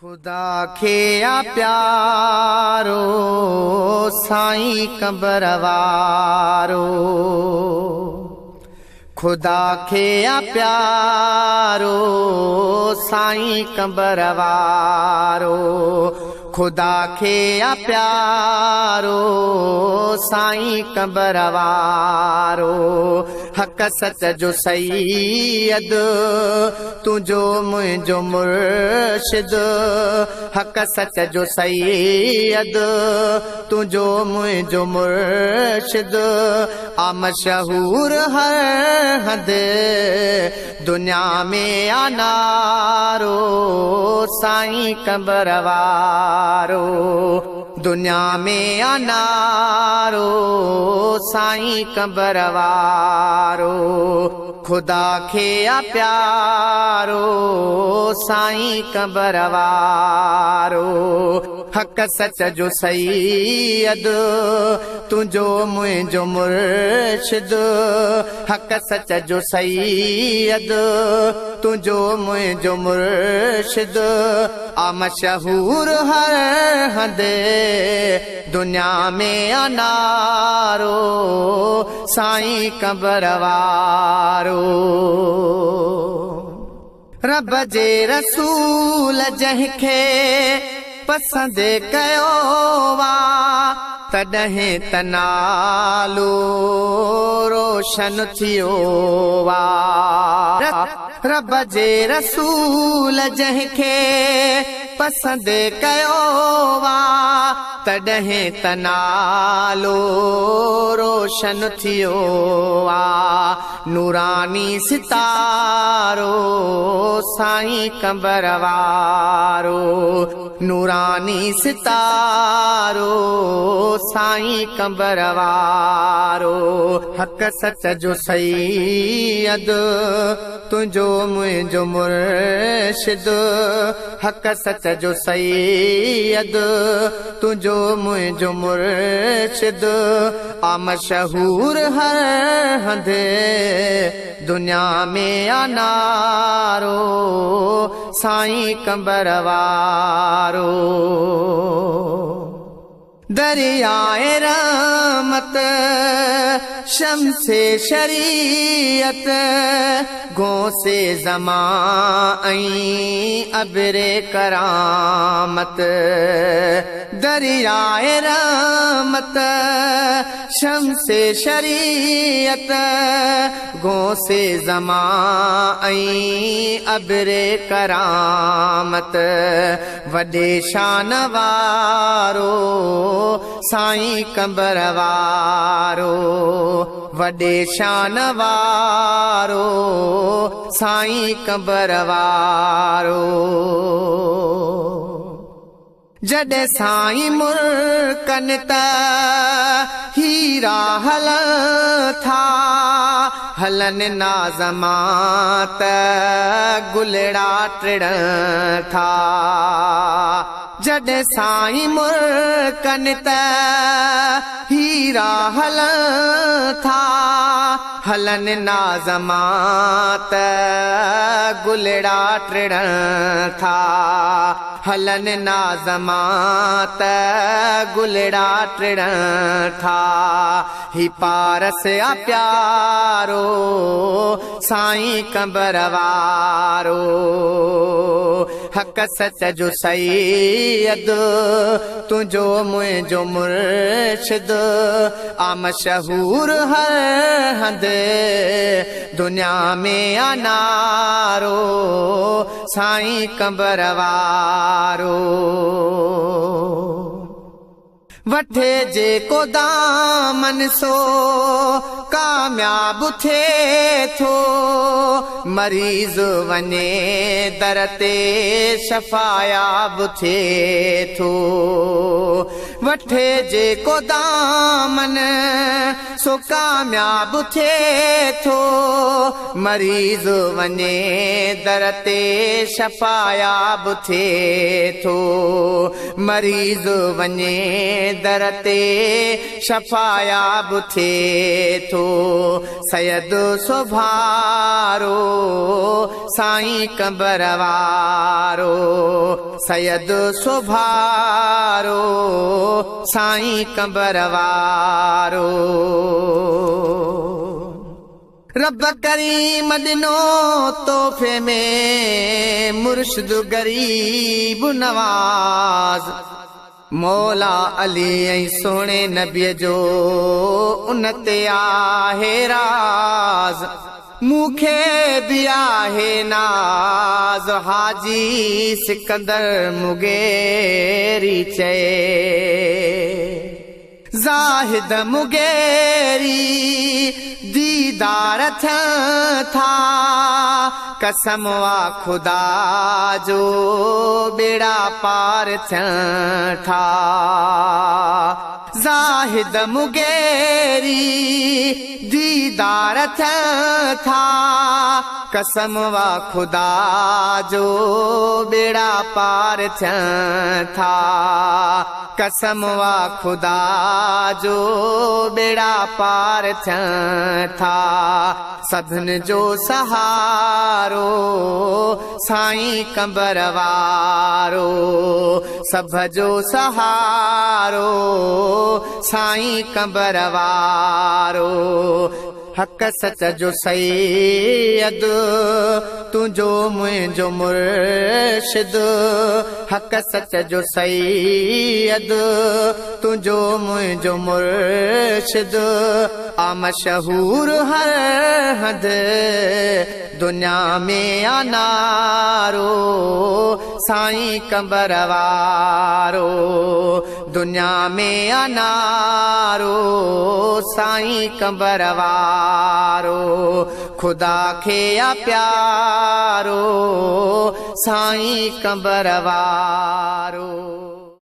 खुदा खे आ प्यारो साईं कबर वारो, खुदा खे आ प्यारो साईं कबर वारो, खुदा खे आ प्यारो साईं कबर वारो। हक़ सच जो सैयद तुझो मुझो मुर्शिद, हक़ सच जो सैयद तुझो मुझो मुर्शिद। आ मशहूर हर हद दुनिया में आ नारो साईं कबर वारो, दुनिया में आ नारो साईं कबर वारो। खुदा खे आ प्यारो साईं कबर वारो, हक़ सच जो सैयद तुझो मुझो मुर्शिद, हक़ सच जो सैयद तुझो मुझो मुर्शिद। आ मशहूर हर हद दुनिया में आ नारो साईं कबर वारो। रब जे रसूल जंहिंखे पसंद कयो वा तॾहिं त नालो रोशन थियो वा। रब जे रसूल जंहिंखे पसंद कयो वा तॾहिं त नालो रोशन थियो वा। नूरानी सितारो साईं कबर वारो, नूरानी सितारो साईं कबर वारो। हक़ सच जो सैयद तुझो मुझो मुर्शिद, हक़ सच जो सैयद तुझो मुझो मुर्शिद। आ मशहूर हर हद दुनिया में आ नारो साईं कबर वारो। दरियाए रहमत शम्से शरीयत गौसे ज़मा ऐं अबरे करामत। दरियाए रहमत शम्से शरीयत गौसे ज़मा ऐं अबरे करामत। वॾे शान वारो साईं कबर वारो, वॾे शान वारो साईं कबर वारो। जॾहिं साईं मुल्कनि त हीरा हलनि था, हलनि नाज़मा त गुलड़ा टिड़नि था। जॾहिं साईं मुल्कनि त हीरा हलनि था, हलनि नाज़मा त गुलड़ा टिड़नि था, हलनि नाज़मा त गुलड़ा टिड़नि था। ही पारस आ प्यारो साईं कबर वारो, हक़ सच जो सैयद तुझो मुझो मुर्शिद। आ मशहूर हर हद दुनिया में आ नारो साईं कबर वारो। वठे जेको दामन सो कामयाब थिए थो, मरीज़ वञे दर ते शफ़ायाब थिए थो। वठे जेको दामन सो कामयाब थिए थो मरीज़ वञे दर ते शफ़ायाब थिए थो मरीज़ वञे दर ते शफ़ायाब थिए थो सैयद सुभारो साईं कंबर वारो सैयद सुभारो साईं कंबर वारो रब करीम ॾिनो तोहफ़े में मुर्शिद गरीब नवाज़ मौला अली ऐं सोणे नबीअ जो उन ते आहे राज़ मूंखे बि आहे नाज़ हाजी सिकंदर मुगेरी चए ज़ाहिद मुगेरी दीदार थियनि था कसम वा खुदा जो बेड़ा पार थियनि था ज़ाहिद मुगेरी दीदार थियनि था कसम वा खुदा जो बेड़ा पार थियनि था कसम वा खुदा जो बेड़ा पार थियनि था सभिनि जो सहारो साईं कंबर वारो सभ जो सहारो साईं कंबर वारो हक़ सच जो सैयद तुंहिंजो मुंहिंजो मुर्शिद हक़ सच जो सैयद तुंहिंजो मुंहिंजो मुर्शिद आ मशहूर हर हंधि दुनिया में अनारो साईं कंबर वारो दुनिया में अनारो साईं कंबर वारो खुदा खे आ प्यारो साईं कंबर वारो।